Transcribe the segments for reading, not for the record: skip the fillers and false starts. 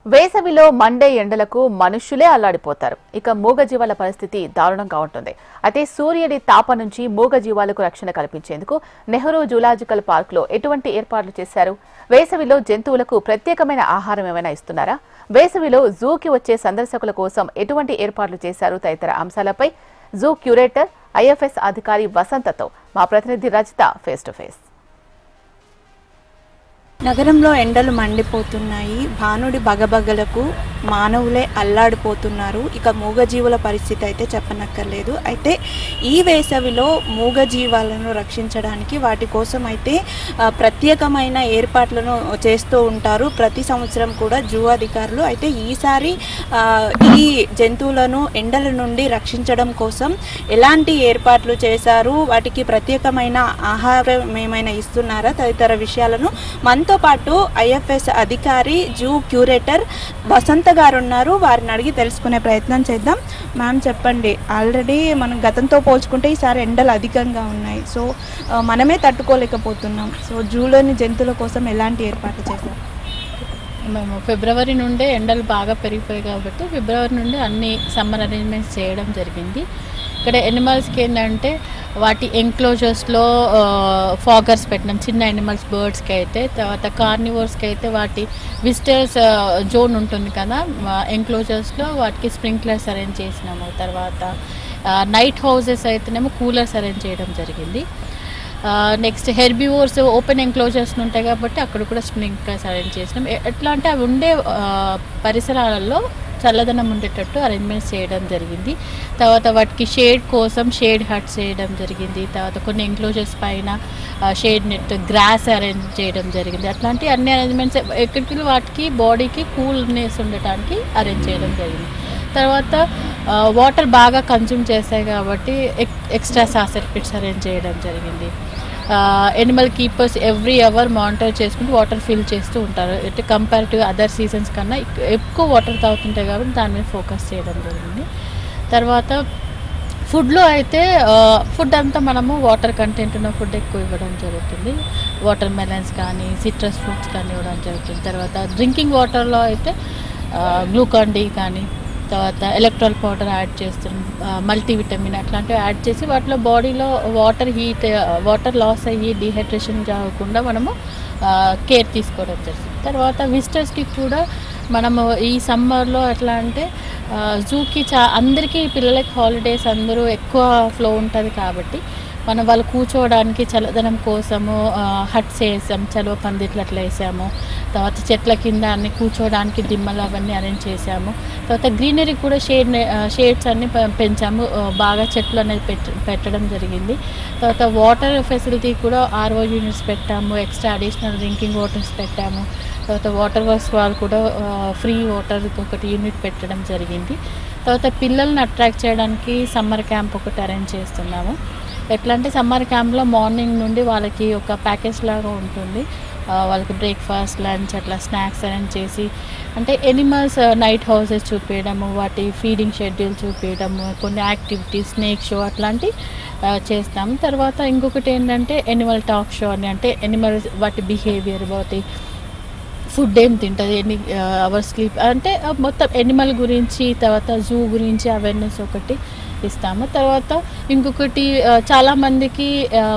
వేసవిలో మండే ఎండలకు మనుషులే అల్లాడిపోతారు. ఇక మూగజీవాల పరిస్థితి దారుణంగా ఉంటుంది. అయితే సూర్యుడి తాప నుంచి మూగజీవాలకు రక్షణ కల్పించేందుకు నెహ్రూ జూలాజికల్ పార్క్ లో ఎటువంటి ఏర్పాట్లు చేశారు? వేసవిలో జంతువులకు ప్రత్యేకమైన ఆహారం ఏమైనా ఇస్తున్నారా? వేసవిలో జూకి వచ్చే సందర్శకుల కోసం ఎటువంటి ఏర్పాట్లు చేశారు? తదితర అంశాలపై జూ క్యూరేటర్ ఐఎఫ్ఎస్ అధికారి వసంతతో మా ప్రతినిధి రజిత ఫేస్ టు ఫేస్. నగరంలో ఎండలు మండిపోతున్నాయి. భానుడి బగబగలకు మానవులే అల్లాడిపోతున్నారు. ఇక మూగజీవుల పరిస్థితి అయితే చెప్పనక్కర్లేదు. అయితే ఈ వేసవిలో మూగజీవాలను రక్షించడానికి వాటి కోసం అయితే ప్రత్యేకమైన ఏర్పాట్లను చేస్తూ ఉంటారు ప్రతి సంవత్సరం కూడా జూ అధికారులు. అయితే ఈసారి ఈ జంతువులను ఎండల నుండి రక్షించడం కోసం ఎలాంటి ఏర్పాట్లు చేశారు, వాటికి ప్రత్యేకమైన ఆహారం ఏమైనా ఇస్తున్నారా తదితర విషయాలను మనతో పాటు ఐఎఫ్ఎస్ అధికారి జూ క్యూరేటర్ వసంత గారు ఉన్నారు. వారిని అడిగి తెలుసుకునే ప్రయత్నం చేద్దాం. మ్యామ్ చెప్పండి, ఆల్రెడీ మనం గతంతో పోల్చుకుంటే ఈసారి ఎండలు అధికంగా ఉన్నాయి. సో మనమే తట్టుకోలేకపోతున్నాం. సో జూలోని జంతువుల కోసం ఎలాంటి ఏర్పాట్లు చేశారు? మేము ఫిబ్రవరి నుండే ఎండలు బాగా పెరిగిపోయాయి కాబట్టి ఫిబ్రవరి నుండి అన్ని సమ్మర్ అరేంజ్మెంట్స్ చేయడం జరిగింది. ఇక్కడ ఎనిమల్స్కి ఏంటంటే వాటి ఎంక్లోజర్స్లో ఫాగర్స్ పెట్టినాం, చిన్న ఎనిమల్స్ బర్డ్స్కి అయితే. తర్వాత కార్నివర్స్కి అయితే వాటి విజిటర్స్ జోన్ ఉంటుంది కదా, ఎంక్లోజర్స్లో వాటికి స్ప్రింక్లర్స్ అరేంజ్ చేసినాము. తర్వాత నైట్ హౌసెస్ అయితేనేమో కూలర్స్ అరేంజ్ చేయడం జరిగింది. నెక్స్ట్ హెర్బివోర్స్ ఓపెన్ ఎంక్లోజర్స్ ఉంటాయి కాబట్టి అక్కడ కూడా స్ప్రింక్లర్స్ అరేంజ్ చేసినాం. ఎట్లా అంటే అవి ఉండే పరిసరాలలో చల్లదనం ఉండేటట్టు అరేంజ్మెంట్స్ చేయడం జరిగింది. తర్వాత వాటికి షేడ్ కోసం షేడ్ హట్స్ చేయడం జరిగింది. తర్వాత కొన్ని ఎంక్లోజర్స్ పైన షేడ్ నెట్, గ్రాస్ అరేంజ్ చేయడం జరిగింది. అట్లాంటి అన్ని అరేంజ్మెంట్స్ ఎక్కడికి వాటికి బాడీకి కూల్నెస్ ఉండటానికి అరేంజ్ చేయడం జరిగింది. తర్వాత వాటర్ బాగా కన్జ్యూమ్ చేస్తాయి కాబట్టి ఎక్స్ట్రా సాసెట్ పిట్స్ అరేంజ్ చేయడం జరిగింది. Animal keepers every hour monitor చేసుకుంటూ వాటర్ ఫిల్ చేస్తూ ఉంటారు. అంటే కంపేరిటివ్ అదర్ సీజన్స్ కన్నా ఎక్కువ వాటర్ తాగుతుంటాయి కాబట్టి దాని మీద ఫోకస్ చేయడం జరిగింది. తర్వాత ఫుడ్లో అయితే ఫుడ్ అంతా మనము వాటర్ కంటెంట్ ఉన్న ఫుడ్ ఎక్కువ ఇవ్వడం జరుగుతుంది. వాటర్ మెలన్స్ కానీ సిట్రస్ ఫ్రూట్స్ కానీ ఇవ్వడం జరుగుతుంది. తర్వాత డ్రింకింగ్ వాటర్లో అయితే గ్లూకాన్ డి కానీ, తర్వాత ఎలక్ట్రాల్ పౌడర్ యాడ్ చేస్తున్నాం, మల్టీవిటమిన్ అట్లాంటివి యాడ్ చేసి వాటిలో బాడీలో వాటర్ లాస్ అయ్యి డీహైడ్రేషన్ కాకుండా మనము కేర్ తీసుకోవడం జరుగుతుంది. తర్వాత విజిటర్స్కి కూడా మనము ఈ సమ్మర్లో ఎట్లా అంటే జూకి అందరికీ పిల్లలకి హాలిడేస్ అందరూ ఎక్కువ ఫ్లో ఉంటుంది కాబట్టి మనం వాళ్ళు కూర్చోవడానికి చల్లదనం కోసము హట్స్ వేసాము, చలువ పందిట్లు అట్లా వేసాము. తర్వాత చెట్ల కింద అన్ని కూర్చోవడానికి దిమ్మలు అవన్నీ అరేంజ్ చేసాము. తర్వాత గ్రీనరీ కూడా షేడ్స్ అన్ని పెంచాము, బాగా చెట్లు అనేది పెట్టడం జరిగింది. తర్వాత వాటర్ ఫెసిలిటీ కూడా ఆర్ఓ యూనిట్స్ పెట్టాము, ఎక్స్ట్రా అడిషనల్ డ్రింకింగ్ వాటర్స్ పెట్టాము. తర్వాత వాటర్ వర్క్స్ వాళ్ళు కూడా ఫ్రీ వాటర్ ఒకటి యూనిట్ పెట్టడం జరిగింది. తర్వాత పిల్లల్ని అట్రాక్ట్ చేయడానికి సమ్మర్ క్యాంప్ ఒకటి అరేంజ్ చేస్తున్నాము. ఎట్లా అంటే సమ్మర్ క్యాంప్లో మార్నింగ్ నుండి వాళ్ళకి ఒక ప్యాకేజ్ లాగా ఉంటుంది. వాళ్ళకి బ్రేక్ఫాస్ట్, లంచ్ అట్లా స్నాక్స్ అరేంజ్ చేసి, అంటే ఎనిమల్స్ నైట్ హౌసెస్ చూపించడము, వాటి ఫీడింగ్ షెడ్యూల్ చూపించడము, కొన్ని యాక్టివిటీస్, స్నేక్ షో అట్లాంటి చేస్తాము. తర్వాత ఇంకొకటి ఏంటంటే ఎనిమల్ టాక్ షో అని, అంటే ఎనిమల్స్ వాటి బిహేవియర్, వాటి ఫుడ్ ఏం తింటుంది, ఎన్ని అవర్స్ స్లీప్, అంటే మొత్తం ఎనిమల్ గురించి, తర్వాత జూ గురించి అవేర్నెస్ ఒకటి ఇస్తాము. తర్వాత ఇంకొకటి చాలామందికి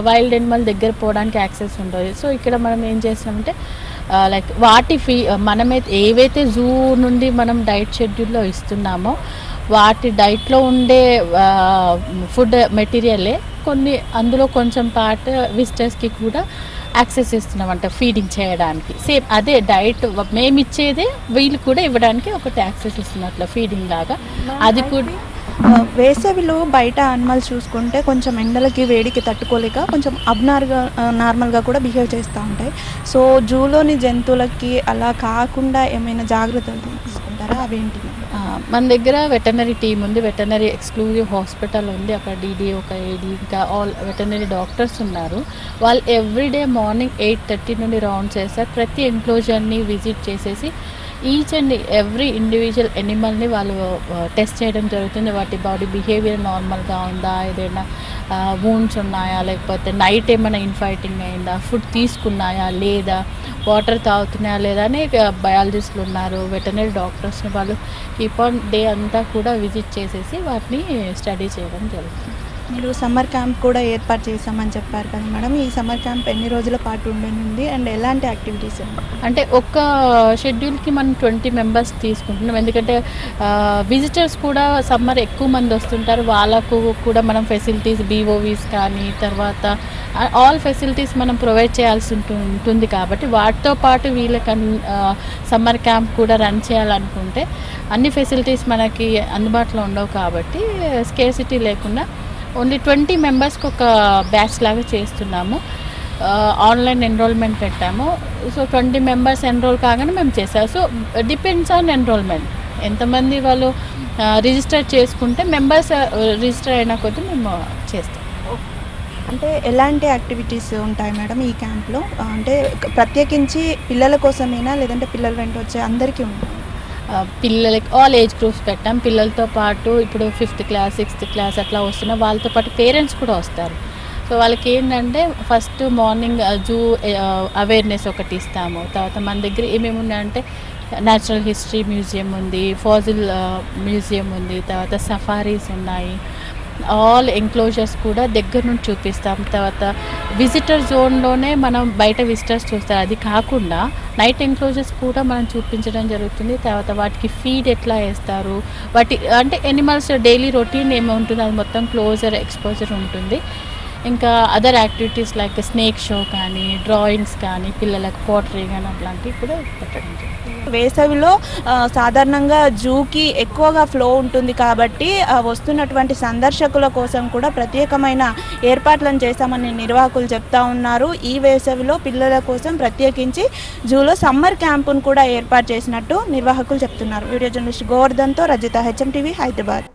వైల్డ్ ఎనిమల్ దగ్గర పోవడానికి యాక్సెస్ ఉండదు. సో ఇక్కడ మనం ఏం చేస్తున్నామంటే లైక్ వాటి మనమైతే ఏవైతే జూ నుండి మనం డైట్ షెడ్యూల్లో ఇస్తున్నామో వాటి డైట్లో ఉండే ఫుడ్ మెటీరియలే కొన్ని అందులో కొంచెం పార్ట్ విజిటర్స్కి కూడా యాక్సెస్ ఇస్తున్నామంట ఫీడింగ్ చేయడానికి. సేమ్ అదే డైట్ మేము ఇచ్చేదే వీళ్ళు కూడా ఇవ్వడానికి ఒకటి యాక్సెస్ ఇస్తున్నట్లు ఫీడింగ్ లాగా. అది కూడా వేసవిలో బయట అనిమల్స్ చూసుకుంటే కొంచెం ఎండలకి వేడికి తట్టుకోలేక కొంచెం నార్మల్గా కూడా బిహేవ్ చేస్తూ ఉంటాయి. సో జూలోని జంతువులకి అలా కాకుండా ఏమైనా జాగ్రత్తలు తీసుకుంటారా? అవేంటి? మన దగ్గర వెటర్నరీ టీమ్ ఉంది, వెటర్నరీ ఎక్స్క్లూజివ్ హాస్పిటల్ ఉంది. అక్కడ డీడీ, ఒక ఏడీ, ఇంకా ఆల్ వెటర్నరీ డాక్టర్స్ ఉన్నారు. వాళ్ళు ఎవ్రీడే మార్నింగ్ 8:30 నుండి రౌండ్ చేస్తారు. ప్రతి ఎంక్లోజర్ని విజిట్ చేసేసి ఈచ్ అండ్ ఎవ్రీ ఇండివిజువల్ ఎనిమల్ని వాళ్ళు టెస్ట్ చేయడం జరుగుతుంది. వాటి బాడీ బిహేవియర్ నార్మల్గా ఉందా, ఏదైనా వూండ్స్ ఉన్నాయా, లేకపోతే నైట్ ఏమైనా ఇన్ఫైటింగ్ అయిందా, ఫుడ్ తీసుకున్నాయా లేదా, వాటర్ తాగుతున్నాయా లేదా అని బయాలజిస్టులు ఉన్నారు, వెటనరీ డాక్టర్స్ వాళ్ళు కీప్ ఆన్ డే అంతా కూడా విజిట్ చేసేసి వాటిని స్టడీ చేయడం జరుగుతుంది. మీరు సమ్మర్ క్యాంప్ కూడా ఏర్పాటు చేశామని చెప్పారు కదా మేడం, ఈ సమ్మర్ క్యాంప్ ఎన్ని రోజుల పాటు ఉండనుంది అండ్ ఎలాంటి యాక్టివిటీస్? అంటే ఒక్క షెడ్యూల్కి మనం 20 మెంబర్స్ తీసుకుంటున్నాం. ఎందుకంటే విజిటర్స్ కూడా సమ్మర్ ఎక్కువ మంది వస్తుంటారు, వాళ్ళకు కూడా మనం ఫెసిలిటీస్ బీఓవీస్ కానీ తర్వాత ఆల్ ఫెసిలిటీస్ మనం ప్రొవైడ్ చేయాల్సి ఉంటుంది. కాబట్టి వాటితో పాటు వీళ్ళకి సమ్మర్ క్యాంప్ కూడా రన్ చేయాలనుకుంటే అన్ని ఫెసిలిటీస్ మనకి అందుబాటులో ఉండవు. కాబట్టి స్కేర్సిటీ లేకుండా ఓన్లీ 20 మెంబర్స్కి ఒక బ్యాచ్ లాగా చేస్తున్నాము. ఆన్లైన్ ఎన్రోల్మెంట్ పెట్టాము. సో 20 మెంబర్స్ ఎన్రోల్ కాగానే మేము చేసాము. సో డిపెండ్స్ ఆన్ ఎన్రోల్మెంట్, ఎంతమంది వాళ్ళు రిజిస్టర్ చేసుకుంటే మెంబర్స్ రిజిస్టర్ అయిన కొద్దీ మేము చేస్తాం. అంటే ఎలాంటి యాక్టివిటీస్ ఉంటాయి మేడం ఈ క్యాంప్లో? అంటే ప్రత్యేకించి పిల్లల కోసమేనా లేదంటే పిల్లలు వెంట వచ్చే అందరికీ ఉంటాయి? పిల్లలకి ఆల్ ఏజ్ గ్రూప్స్ పెట్టాం. పిల్లలతో పాటు ఇప్పుడు 5th క్లాస్ 6th క్లాస్ అట్లా వస్తున్న వాళ్ళతో పాటు పేరెంట్స్ కూడా వస్తారు. సో వాళ్ళకి ఏంటంటే ఫస్ట్ మార్నింగ్ జూ అవేర్నెస్ ఒకటి ఇస్తాము. తర్వాత మన దగ్గర ఏమేమి ఉన్నాయంటే న్యాచురల్ హిస్టరీ మ్యూజియం ఉంది, ఫాజిల్ మ్యూజియం ఉంది, తర్వాత సఫారీస్ ఉన్నాయి. ఆల్ ఎంక్లోజర్స్ కూడా దగ్గర నుండి చూపిస్తాం. తర్వాత విజిటర్ జోన్లోనే మనం బయట విజిటర్స్ చూస్తారు. అది కాకుండా నైట్ ఎంక్లోజర్స్ కూడా మనం చూపించడం జరుగుతుంది. తర్వాత వాటికి ఫీడ్ ఎట్లా వేస్తారు, వాటి అంటే ఎనిమల్స్ డైలీ రొటీన్ ఏముంటుంది అది మొత్తం క్లోజర్ ఎక్స్పోజర్ ఉంటుంది. ఇంకా other activities like snake show కానీ, డ్రాయింగ్స్ కానీ, పిల్లలకు పోట్రీ కానీ అట్లాంటివి కూడా పెట్టడం జరుగుతుంది. వేసవిలో సాధారణంగా జూకి ఎక్కువగా ఫ్లో ఉంటుంది కాబట్టి వస్తున్నటువంటి సందర్శకుల కోసం కూడా ప్రత్యేకమైన ఏర్పాట్లను చేశామని నిర్వాహకులు చెప్తా ఉన్నారు. ఈ వేసవిలో పిల్లల కోసం ప్రత్యేకించి జూలో సమ్మర్ క్యాంపును కూడా ఏర్పాటు చేసినట్టు నిర్వాహకులు చెప్తున్నారు. వీడియో జర్నలిస్ట్ గోవర్ధన్తో రజిత, HM TV, హైదరాబాద్.